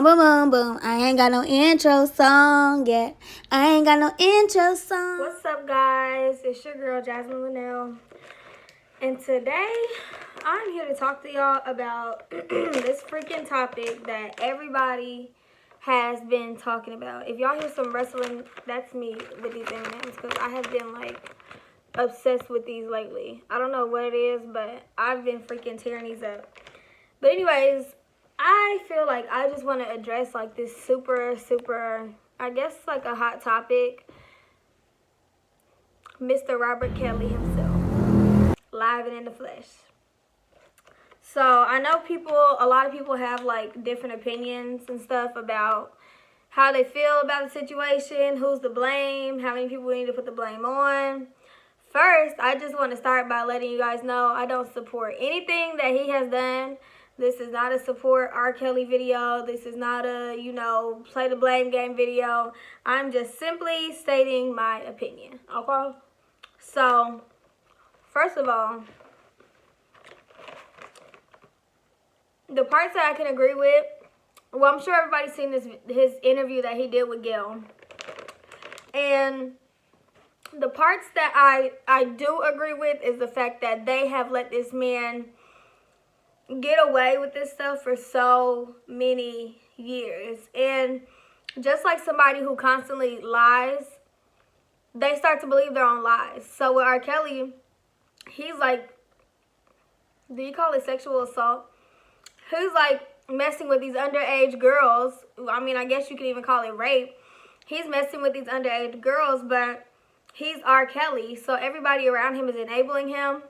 boom, boom, boom. I ain't got no intro song yet. I ain't got no intro song. What's up, guys? It's your girl, Jasmine Linnell. And today, I'm here to talk to y'all about this freaking topic that everybody has been talking about. If y'all hear some wrestling, that's me with these M&Ms, because I have been, obsessed with these lately. I don't know what it is, but I've been freaking tearing these up. But anyways, I feel like I just want to address, this super, I guess, a hot topic. Mr. Robert Kelly himself, live and in the flesh. So I know a lot of people have different opinions and stuff about how they feel about the situation, who's to blame, how many people we need to put the blame on. First, I just want to start by letting you guys know I don't support anything that he has done. This is not a support R. Kelly video. This is not a, play the blame game video. I'm just simply stating my opinion, okay? So, first of all, the parts that I can agree with, well, I'm sure everybody's seen his interview that he did with Gayle. And the parts that I do agree with is the fact that they have let this man get away with this stuff for so many years. And just like somebody who constantly lies, they start to believe their own lies. So with R. Kelly, he's do you call it sexual assault? He's messing with these underage girls. I mean, I guess you could even call it rape. He's messing with these underage girls, but he's R. Kelly, so everybody around him is enabling him.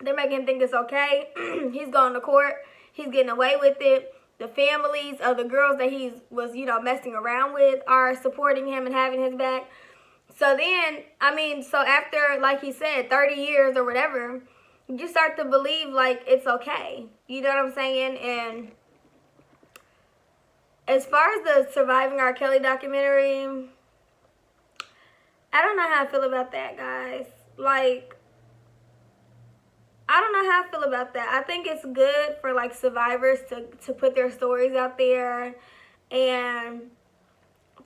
They're making him think it's okay. He's going to court. He's getting away with it. The families of the girls that he was, messing around with are supporting him and having his back. So then, so after, like he said, 30 years or whatever, you start to believe, it's okay. You know what I'm saying? And as far as the Surviving R. Kelly documentary, I don't know how I feel about that, guys. I don't know how I feel about that. I think it's good for, survivors to put their stories out there and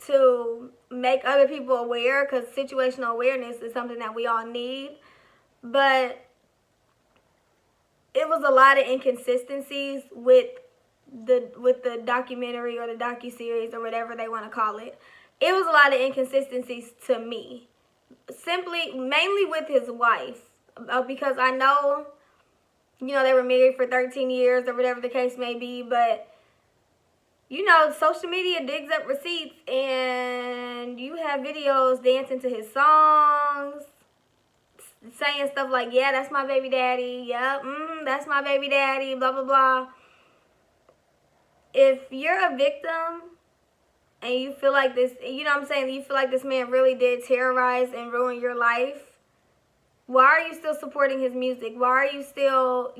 to make other people aware, because situational awareness is something that we all need. But it was a lot of inconsistencies with the documentary or the docuseries or whatever they want to call it. It was a lot of inconsistencies to me. Mainly with his wife. Because I know, they were married for 13 years or whatever the case may be. But, social media digs up receipts. And you have videos dancing to his songs. Saying stuff like, yeah, that's my baby daddy. Yep, that's my baby daddy. Blah, blah, blah. If you're a victim and you feel like this, you feel like this man really did terrorize and ruin your life, why are you still supporting his music? Why are you still,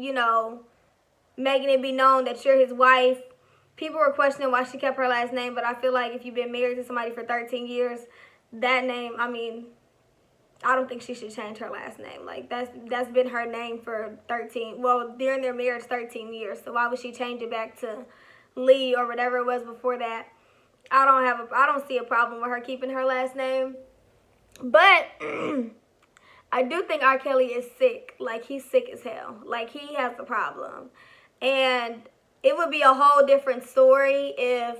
making it be known that you're his wife? People were questioning why she kept her last name, but I feel like if you've been married to somebody for 13 years, that name, I don't think she should change her last name. That's been her name for during their marriage, 13 years. So why would she change it back to Lee or whatever it was before that? I don't see a problem with her keeping her last name. But I do think R. Kelly is sick. He's sick as hell. He has a problem. And it would be a whole different story if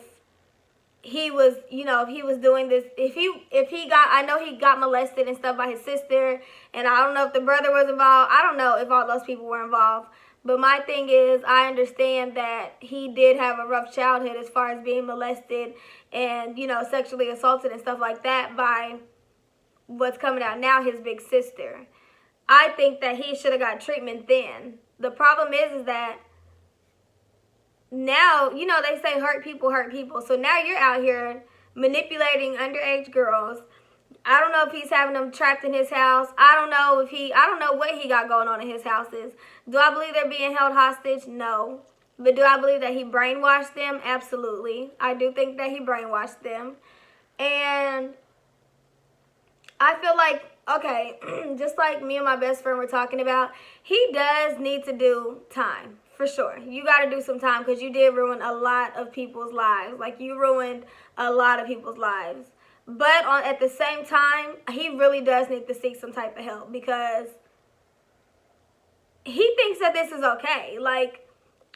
he was, if he was doing this, I know he got molested and stuff by his sister, and I don't know if the brother was involved. I don't know if all those people were involved. But my thing is, I understand that he did have a rough childhood as far as being molested and, sexually assaulted and stuff like that by what's coming out now, his big sister. I think that he should have got treatment then. The problem is that now, they say hurt people hurt people. So now you're out here manipulating underage girls. I don't know if he's having them trapped in his house. I don't know what he got going on in his houses. Do I believe they're being held hostage? No. But do I believe that he brainwashed them? Absolutely. I do think that he brainwashed them. And I feel like, okay, just like me and my best friend were talking about, he does need to do time. For sure. You got to do some time because you did ruin a lot of people's lives. Like, you ruined a lot of people's lives. But at the same time, he really does need to seek some type of help because he thinks that this is okay. Like,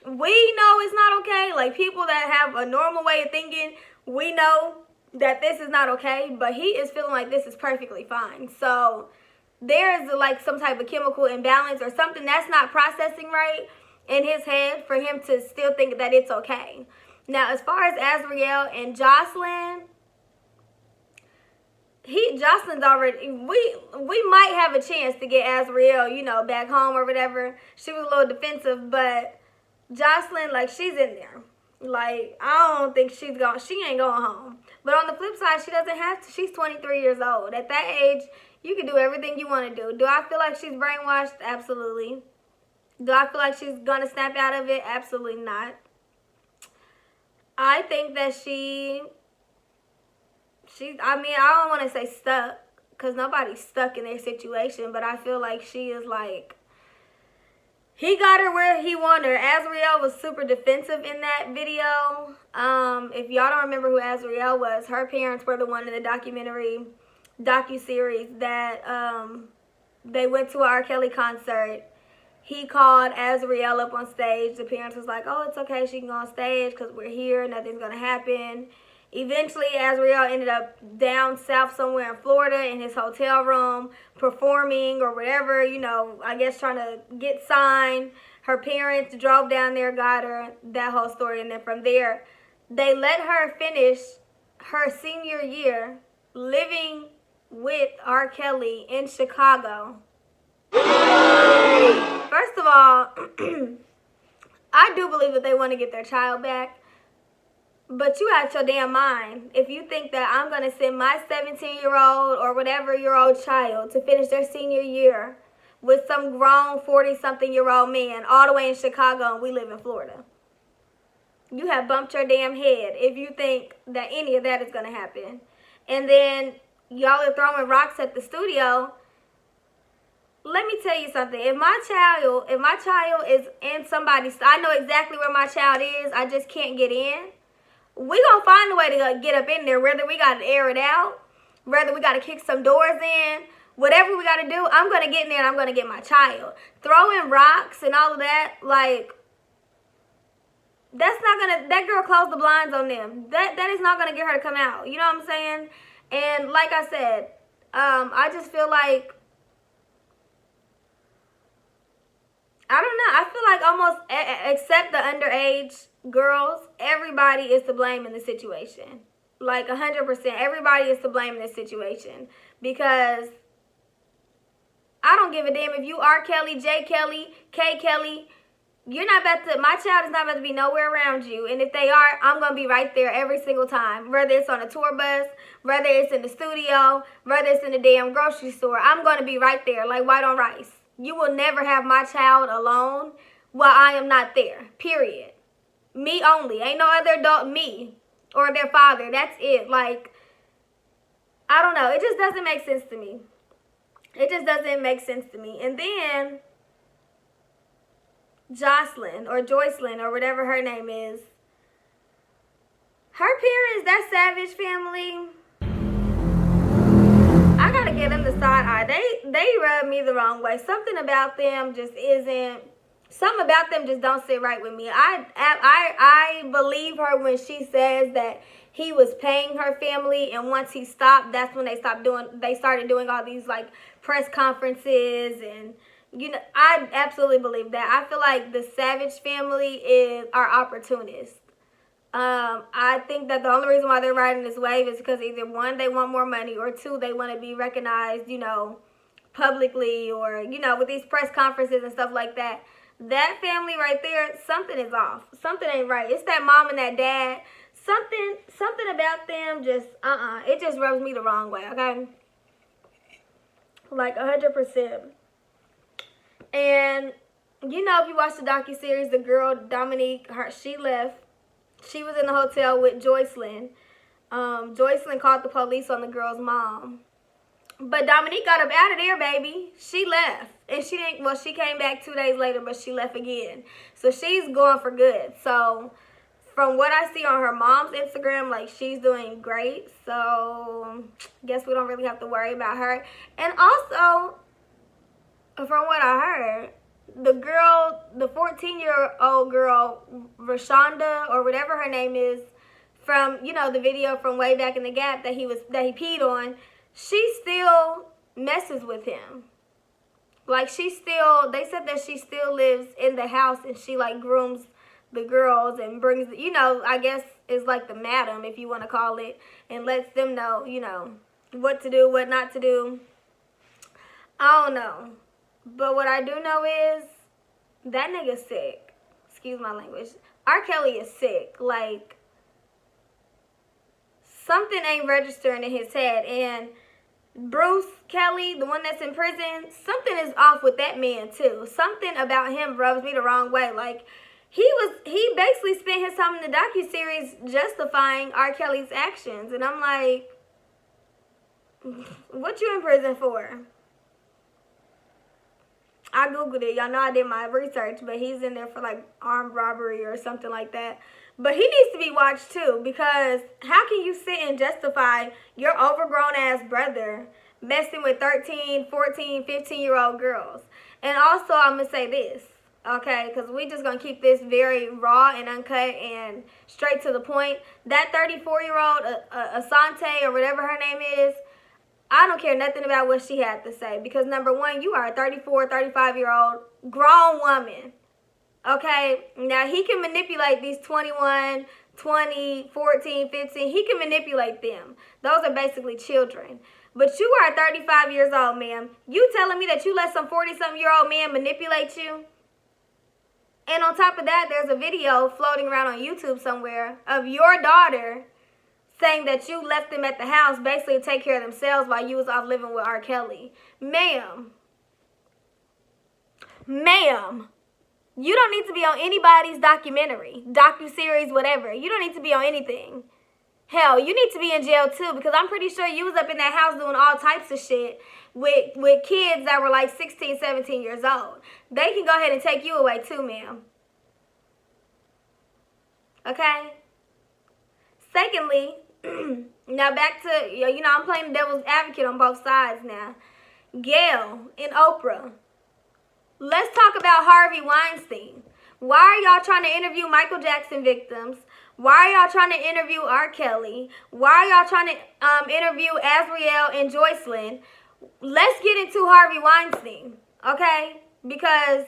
we know it's not okay. Like, people that have a normal way of thinking, we know that this is not okay. But he is feeling like this is perfectly fine. So there is like some type of chemical imbalance or something that's not processing right in his head for him to still think that it's okay. Now, as far as Azriel and Jocelyn, Jocelyn's already, we might have a chance to get Azriel, you know, back home or whatever. She was a little defensive, but Jocelyn, like, she's in there. Like, I don't think she ain't going home. But on the flip side, she doesn't have to. She's 23 years old. At that age, you can do everything you want to do. Do I feel like she's brainwashed? Absolutely. Do I feel like she's going to snap out of it? Absolutely not. I think that I mean, I don't want to say stuck because nobody's stuck in their situation, but I feel like she is like, he got her where he wanted her. Azriel was super defensive in that video. If y'all don't remember who Azriel was, her parents were the one in the docu-series that they went to an R. Kelly concert. He called Azriel up on stage. The parents was like, oh, it's okay, she can go on stage because we're here, nothing's going to happen. Eventually, Azriel ended up down south somewhere in Florida in his hotel room performing or whatever, you know, I guess trying to get signed. Her parents drove down there, got her, that whole story. And then from there, they let her finish her senior year living with R. Kelly in Chicago. First of all, I do believe that they want to get their child back. But you out your damn mind if you think that I'm going to send my 17-year-old or whatever-year-old child to finish their senior year with some grown 40-something-year-old man all the way in Chicago and we live in Florida. You have bumped your damn head if you think that any of that is going to happen. And then y'all are throwing rocks at the studio. Let me tell you something. If my child is in somebody's, I know exactly where my child is. I just can't get in. We gonna find a way to get up in there, whether we gotta air it out, whether we gotta kick some doors in, whatever we gotta do, I'm gonna get in there and I'm gonna get my child. Throwing rocks and all of that, like, that's not gonna, that girl closed the blinds on them. That is not gonna get her to come out. You know what I'm saying? And like I said, I just feel like, I don't know, I feel like almost, except the underage girls, everybody is to blame in the situation. Like 100%, everybody is to blame in this situation. Because I don't give a damn if you R. Kelly, J. Kelly, K. Kelly, you're not about to, my child is not about to be nowhere around you. And if they are, I'm going to be right there every single time. Whether it's on a tour bus, whether it's in the studio, whether it's in the damn grocery store, I'm going to be right there like white on rice. You will never have my child alone while I am not there, period. Me only. Ain't no other adult, me or their father. That's it. Like, I don't know. It just doesn't make sense to me. It just doesn't make sense to me. And then Jocelyn or Joycelyn or whatever her name is, her parents, that Savage family, I gotta get them the side eye. They rub me the wrong way. Something about them just isn't. Something about them just don't sit right with me. I believe her when she says that he was paying her family, and once he stopped, that's when they started doing all these like press conferences, and you know, I absolutely believe that. I feel like the Savage family are opportunists. I think that the only reason why they're riding this wave is because either one, they want more money, or two, they want to be recognized, you know, publicly, or you know, with these press conferences and stuff like that. That family right there, something is off. Something ain't right. It's that mom and that dad. Something about them just, it just rubs me the wrong way, okay? Like 100%. And, you know, if you watch the docuseries, the girl, Dominique, she left. She was in the hotel with Joycelyn. Joycelyn called the police on the girl's mom. But Dominique got up out of there, baby. She left. and she didn't, well, she came back 2 days later, but she left again. So she's going for good. So from what I see on her mom's Instagram, like, she's doing great. So guess we don't really have to worry about her. And also, from what I heard, the girl, the 14-year-old girl, Rashonda, or whatever her name is, from, you know, the video from way back in the Gap that he peed on, she still messes with him. Like, they said that she still lives in the house, and she, like, grooms the girls and brings, you know, I guess is like the madam, if you want to call it, and lets them know, you know, what to do, what not to do. I don't know. But what I do know is that nigga's sick. Excuse my language. R. Kelly is sick. Like, something ain't registering in his head. And Bruce Kelly, the one that's in prison, something is off with that man too. Something about him rubs me the wrong way. Like, he basically spent his time in the docuseries justifying R. Kelly's actions. And I'm like, what you in prison for? I Googled it. Y'all know I did my research, but he's in there for, like, armed robbery or something like that. But he needs to be watched too, because how can you sit and justify your overgrown ass brother messing with 13, 14, 15-year-old girls? And also, I'm going to say this, okay, because we just going to keep this very raw and uncut and straight to the point. That 34-year-old, Asante, or whatever her name is, I don't care nothing about what she had to say, because number one, you are a 34, 35-year-old grown woman. Okay, now he can manipulate these 21, 20, 14, 15. He can manipulate them. Those are basically children. But you are 35 years old, ma'am. You telling me that you let some 40-something-year-old man manipulate you? And on top of that, there's a video floating around on YouTube somewhere of your daughter saying that you left them at the house basically to take care of themselves while you was off living with R. Kelly. Ma'am. Ma'am. You don't need to be on anybody's documentary, docuseries, whatever. You don't need to be on anything. Hell, you need to be in jail too, because I'm pretty sure you was up in that house doing all types of shit with kids that were like 16, 17 years old. They can go ahead and take you away too, ma'am. Okay? Secondly, now back to, you know, I'm playing the devil's advocate on both sides now. Gayle and Oprah. Let's talk about Harvey Weinstein. Why are y'all trying to interview Michael Jackson victims? Why are y'all trying to interview R. Kelly? Why are y'all trying to interview Azriel and Joycelyn? Let's get into Harvey Weinstein, okay? Because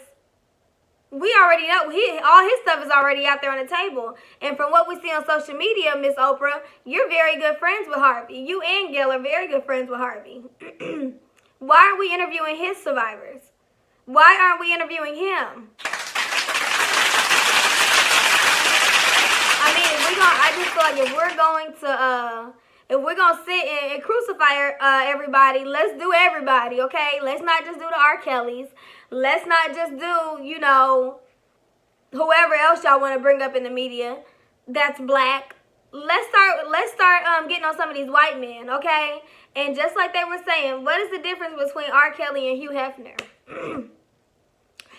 we already know, all his stuff is already out there on the table. And from what we see on social media, Miss Oprah, you're very good friends with Harvey. You and Gayle are very good friends with Harvey. Why are we interviewing his survivors? Why aren't we interviewing him? I mean, I just feel like if we're going to sit and crucify everybody, let's do everybody, okay? Let's not just do the R. Kellys. Let's not just do, you know, whoever else y'all want to bring up in the media that's black. Let's start getting on some of these white men, okay? And just like they were saying, what is the difference between R. Kelly and Hugh Hefner?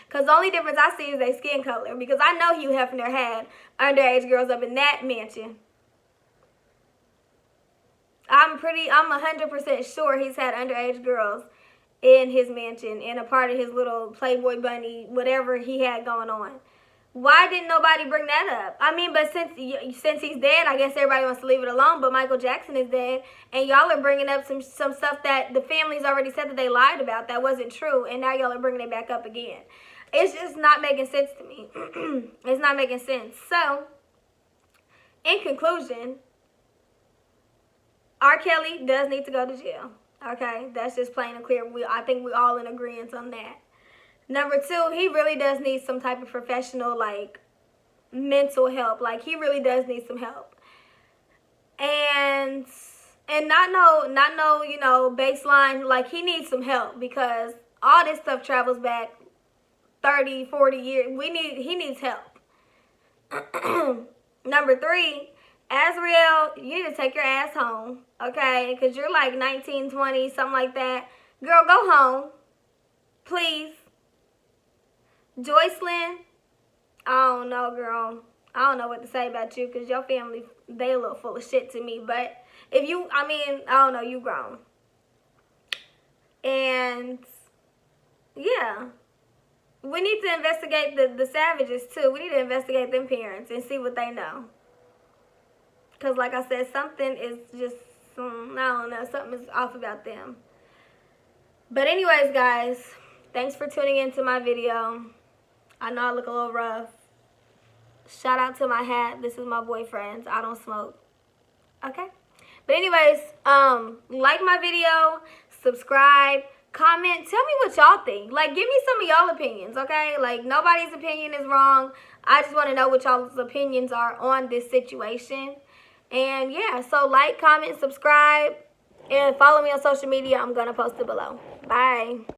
Because the only difference I see is their skin color. Because I know Hugh Hefner had underage girls up in that mansion. I'm 100% sure he's had underage girls in his mansion and a part of his little Playboy bunny, whatever he had going on. Why didn't nobody bring that up? I mean, but since he's dead, I guess everybody wants to leave it alone, but Michael Jackson is dead, and y'all are bringing up some stuff that the families already said that they lied about that wasn't true, and now y'all are bringing it back up again. It's just not making sense to me. It's not making sense. So, in conclusion, R. Kelly does need to go to jail. Okay? That's just plain and clear. I think we all in agreement on that. Number two, he really does need some type of professional, like, mental help. Like, he really does need some help. And not no, you know, baseline, like, he needs some help because all this stuff travels back 30, 40 years. He needs help. Number three, Azriel, you need to take your ass home, okay? Because you're like 19, 20, something like that. Girl, go home. Please. Joycelyn, I don't know, girl. I don't know what to say about you because your family, they a little full of shit to me. But if you, I mean, I don't know, you grown. And, yeah. We need to investigate the Savages, too. We need to investigate them parents and see what they know. Because, like I said, something is just, I don't know, something is off about them. But anyways, guys, thanks for tuning into my video. I know I look a little rough. Shout out to my hat. This is my boyfriend's. I don't smoke. Okay? But anyways, like my video, subscribe, comment, tell me what y'all think. Like, give me some of y'all opinions, okay? Like, nobody's opinion is wrong. I just want to know what y'all's opinions are on this situation. And, yeah, so like, comment, subscribe, and follow me on social media. I'm going to post it below. Bye.